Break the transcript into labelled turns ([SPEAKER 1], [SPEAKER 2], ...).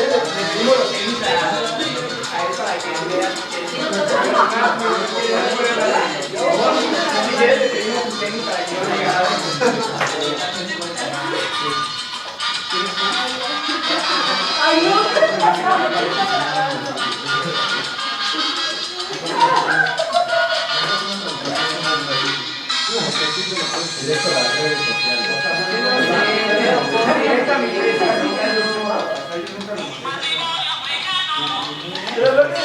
[SPEAKER 1] pedimos los tenis a él para que vean que si quieres le pedimos un tenis para que no diga nada.
[SPEAKER 2] Ay, no.
[SPEAKER 3] Directo a las redes sociales.
[SPEAKER 1] Pero lo que